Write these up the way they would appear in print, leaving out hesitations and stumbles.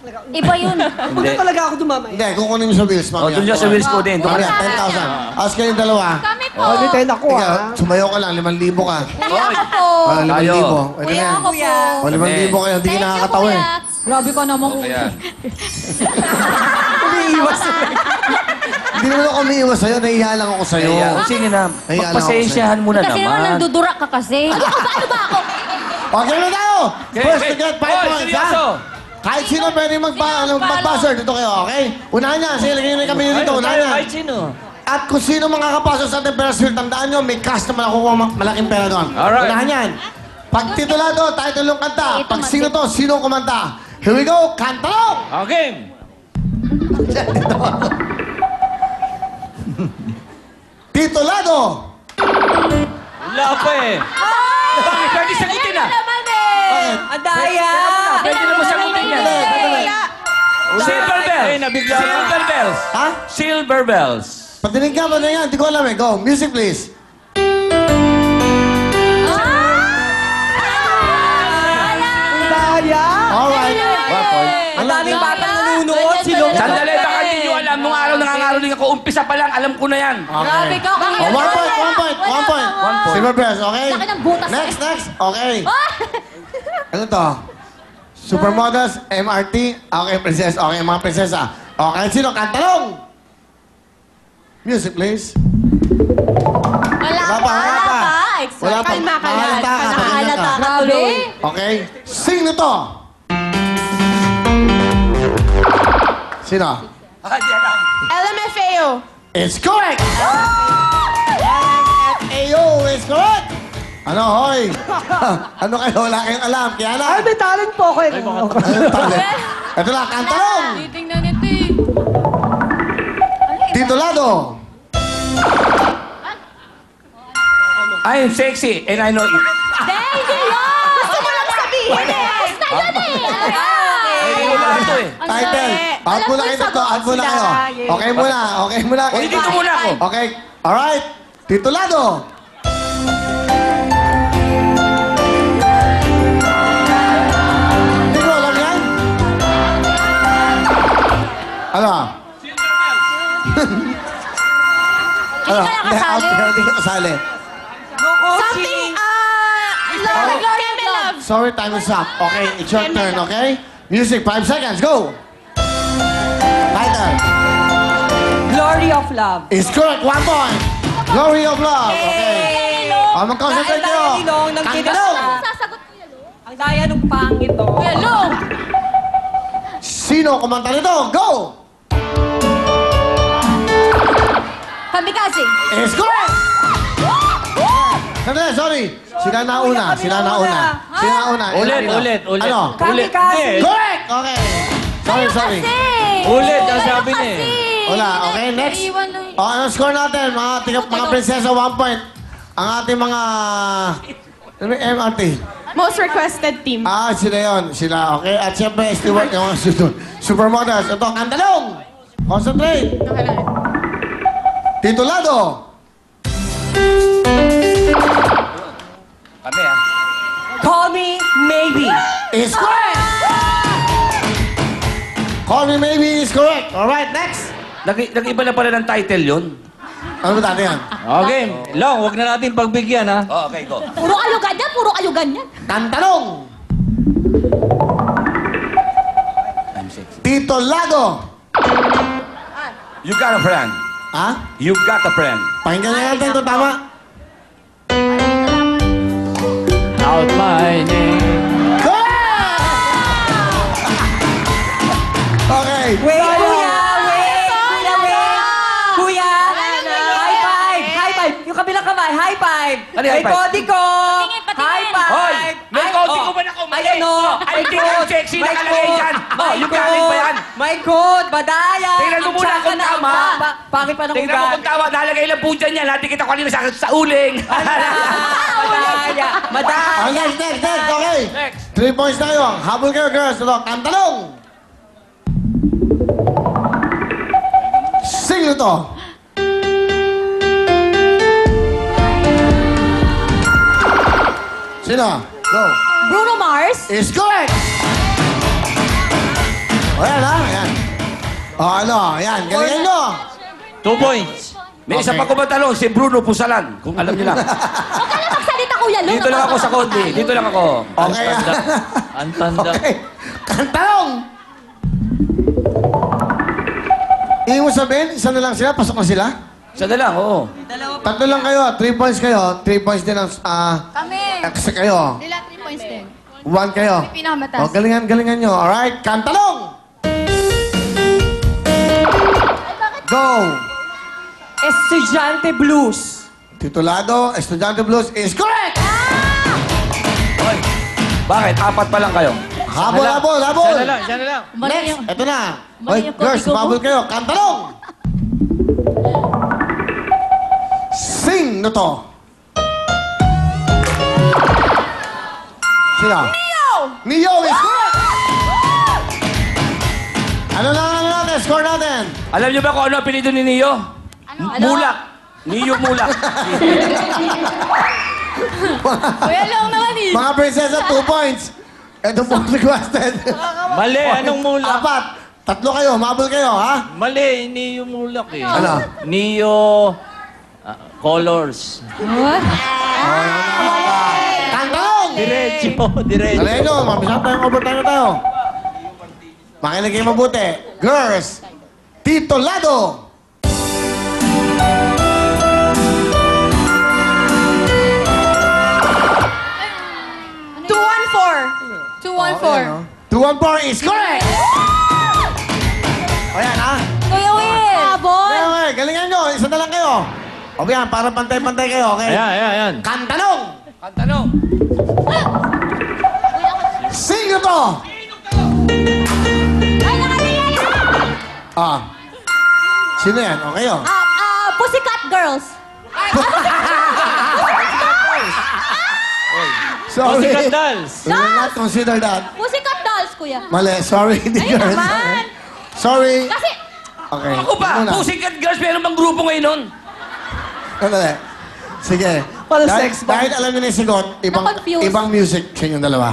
Iba yun. Punta talaga ako dumamay. Hindi, kukunin mo sa wheels, Oh, mamaya. doon dyan sa wheels ko din. Mamaya, 10,000. Ask kayong dalawa. Kami po. Oh, dito ako Ikaw, ah. sumayo ka lang, 5,000 ka. Kuya ako po. Ah, 5,000. Ito na Kuya yan. ako po. O, 5,000 kayo, hindi Thank you, nakakatawa eh. kuya. Grabe ka naman. Kaya, Umiiwas. Hindi naman ako umiiwas sa'yo, nahihiya lang ako sa'yo. kaya, sige na. Ay, alam ko Magpasensyahan mo na Kasi naman naman. nandudura ka kasi. Ano ba ako? Okay na tayo! First to get 5 points, ha? seryoso. Kahit sino pwede mag-buzzer dito kayo, okay? Unahan niya, sige, lagyan niyo kami dito, unahan niya. Kahit sino. At kung sino makakapasok sa ating Ferris wheel, tandaan nyo, may cash na makukuha malaking pera doon. Alright. Unahan yan. Pag titulado, title ng kanta. Ito, Pag sino to, sino kumanta. Here we go, kanta lang! Okay. Titulado! Wala pa eh. Bakit? Pwede sagutin na. naman eh. Bakit? Ang daya! Pwede na masagutin yan. Silver bells. Silver bells. Ha? Silver bells. Patinig ka ba na yan? Hindi ko alam eh. Go, music please. Ang daya. Alright. Ang daming batang nanunood. Sino? Sandali, baka hindi nyo alam. Nung araw nangangaroling ako, umpisa pa lang, alam ko na yan. Grabe ka. Oh, 1 point, 1 point, 1 point. Silver bells, okay? Laki ng butas. Next. Okay. Ano to? Supermodels, MRT, okay, princess, okay, mga prinsesa. Okay, sino? Kantalong! Music, please. Wala pa. Wala pa. Kalma ka lang. Mahalata ka, Nakalata patingin ka. ka tuloy. Okay, sing na to. Sino? LMFAO. It's correct! Ayo, it's correct! Ano, hoy? Ano kayo? Wala kayong alam. Kaya na. Ay, may talent po ako eh. Ano talent? Ito na, kantalong! Titingnan nito eh. Titulado! I'm sexy and I know it. Thank you, Lord! Gusto mo lang sabihin eh! Basta yun eh! Wala ito eh. Title. Out muna kayo dito. Out muna kayo. Okay muna. Okay muna. Uy, dito muna ako. Okay. Alright. Titulado. Hindi mo alam yan? Ano? Ano? Hindi ka nakasali. Hindi ka kasali. Something, Glory and Love. Sorry, time is up. Okay, it's your turn, okay? Music, 5 seconds, go! Title. Glory of Love. Is correct, 1 point. Glory of Love, okay. Mag-concentrate Dahil kayo. Nilong, Kantalong. Sasagot ko yan. Ang daya nung pangit to. Hello! Sino kumanta nito? Go! Kamikaze. Is correct! Sandali, sorry. Sila nauna. Sila nauna. Sila nauna. Ulit. Ano? Kamikaze. Correct! Okay. Sorry. Kasi! Ulit, ang Kayo sabi niya eh. kasi. Wala. Okay, next. Iwan lang yun. O, ano score natin? Mga prinsesa, 1 point. Ang ating mga... Ano ba yung MRT? Most requested team. Ah, sila yun. Sila, okay? At siyempre, steward yung mga supermodels. Ito, kantalong! Concentrate! Titulado! Kami ah. Call me maybe. Is correct! Call me maybe is correct. Alright, next. Nag-iba na pala ng title yun. Ano ba dati yan? Okay. Long, huwag na natin pagbigyan ha. Oh, okay, go. Puro alugan yan, puro alugan yan. Kantalong! I'm sexy. Titulado! You got a friend. Ha? You got a friend. Pakinggan niyo natin ito, tama? Out my name. Okay. Wait, kuya! Wait! Kuya! High five! High five! Yung kabilang kamay, high five! Ano yung high May five? kodi ko! Patingin. High five! Hoy! May kodi ko ba na kumali? Ayan o! I think I'm sexy nakalagay dyan. Oh, you got it ba yan? My code! Badaya! Tingnan mo muna kung tama. Pangit pa ng Tingnan mo kung tawa. Nalagay lang po dyan yan. Hati kita kanina sa uling. Madaya! Madaya! Next. Okay. Next. 3 points na kayo. Habol kayo, girls. Ito, kantalong! Sing nyo to. Sino? Go. Bruno Mars. Is correct! Ayan, ha? Ayan. O, ano? Ayan, galingan nyo. 2 points. May isa Okay. pa ko matanong, si Bruno Pusalan. Kung alam niyo lang. Huwag ka lang magsalita, Kuya Long. Dito lang ako sa konti. Dito lang ako. Okay. Ang tanda. Okay. Kantalong! Ibig mo sabihin, isa na lang sila, pasok na sila? Isa na lang, oo. Tatlo lang kayo, 3 points kayo, 3 points din ang, Kami. kasi kayo. Nila 3 points din. 1 kayo. Pinakamataas. O, galingan nyo. Alright, kantalong! Go! Estudyante Blues. Titulado, Estudyante Blues is correct! Oy. Bakit? 4 pa lang kayo. Habol, habol, habol! Siya na lang. Next, eto na. Mali Oy, yung girls, copy ko. habol kayo. Kantalong! Sing na to. Sino? Neo is correct! Ano natin? Score natin. Alam niyo ba kung ano apelido ni Neo? Ano? Mulak. Neo Mulak. Kuya Long naman eh. Mga prinsesa, 2 points. Ito po requested. Mali, anong mulak? 4. 3 kayo, mabul kayo, ha? Mali, hindi yung mulak eh. Ano? Neo Colors. Kantalong! Diretso, diretso. Alay nyo, mabisap tayong overtime na tayo. Makinig kayo mabuti. Girls, titulado! Two-one-four. 2-1-4 is correct! O yan, ha? Kuya Will. Habol. Okay, okay. Galingan nyo. Isa na lang kayo. O yan, para pantay-pantay kayo, okay? Ayan, ayan, ayan. Kantalong! Kantanong. Sing nyo to! Ay, nakatingin. Ah. Sino yan? O kayo? Pussycat Girls. Sorry. Pussycat Dolls. We will not consider that. Pussycat Dolls, Kuya. Mali. Sorry, hindi Ayun girls. naman. Sorry. Kasi, Okay. Ako ba? Muna. Pussycat Girls, meron bang grupo ngayon nun? Sandali. Sige. Parang Dahil- sex bomb. Dahil alam niyo na yung sigot, Na-confuse. ibang music sa inyong dalawa.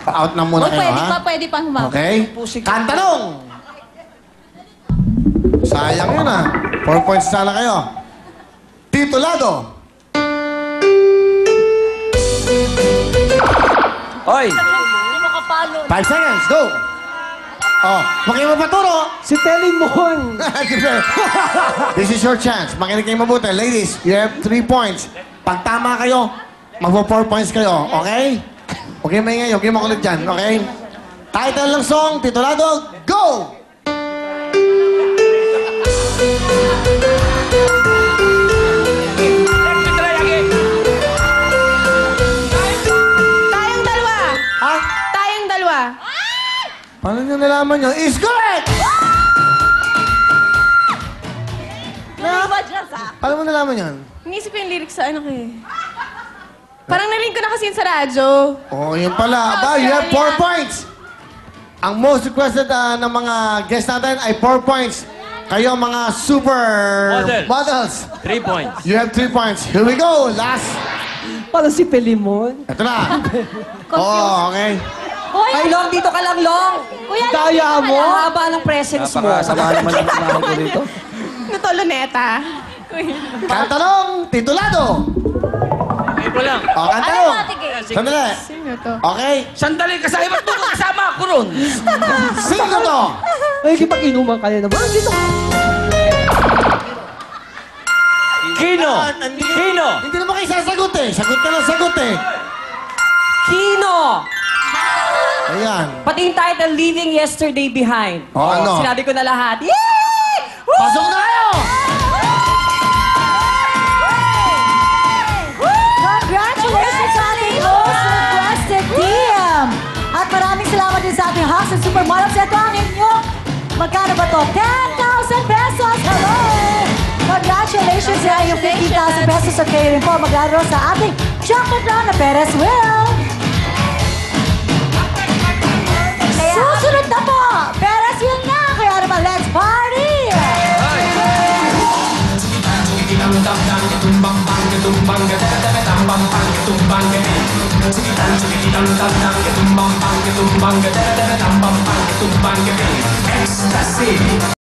Out na muna oh, kayo, pwede ha? pwede pang humabol. Okay? Kantanong! Sayang yun, ha? 4 points sana kayo. Titulado! Oy, 5 seconds, go! Oh, huwag kayo mapaturo! Si Pelimon. This is your chance. Makinig kayo mabuti. Ladies, you have 3 points. Pag tama kayo, magpo 4 points kayo. Okay? Huwag kayo maingay. Huwag kayo makulit dyan. Okay? Title ng song, titulado, go! let's try again. Tayong dalawa. Ha? Tayong dalawa. Paano nyo nalaman nyo? Is correct! Nalibad siya sa... Paano mo nalaman yan? Inisip ko yung lyrics sa ano ko eh. Parang narinig ko na kasi yun sa radyo. Oh, yun pala. Aba, you have 4 points. Ang most requested ng mga guests natin ay 4 points. Kayo mga super models. 3 points. You have 3 points. Here we go. Last. Parang si Pelimon. Ito na. Oh, okay. Ay, Long, dito ka lang, Long. Kuya Long, Daya dito ka mo? lang. Ang haba ng presence mo. Napakasama naman ang unahin ko dito. Nutoloneta. Kantanong, titulado. Okay po lang. O, Ano kantanong. ba, tige? Sandali. Sino to? Okay. Sandali ka sa iba't doon kasama ako ron. Sino to? Ay, kipag-inuman ka na naman. Dito. Kino! Kino! Hindi naman kayo sasagot eh. Sagot ka ng sagot eh. Kino. Ayan. Pati yung title, Leaving Yesterday Behind. Oh, ano? Sinabi ko na lahat. Yay! Woo! Pasok na kayo! Congratulations sa ating most requested team! At maraming salamat din sa ating Hawks and Supermodels. Ito ang inyong, magkano ba to? 10,000 pesos! Hello! Congratulations sa inyong 50,000 pesos at kayo rin po maglalaro sa ating chocolate round na Perez Will. Susunod na po! Perez Will na! Kaya naman, let's party! Tumbang, Roxy.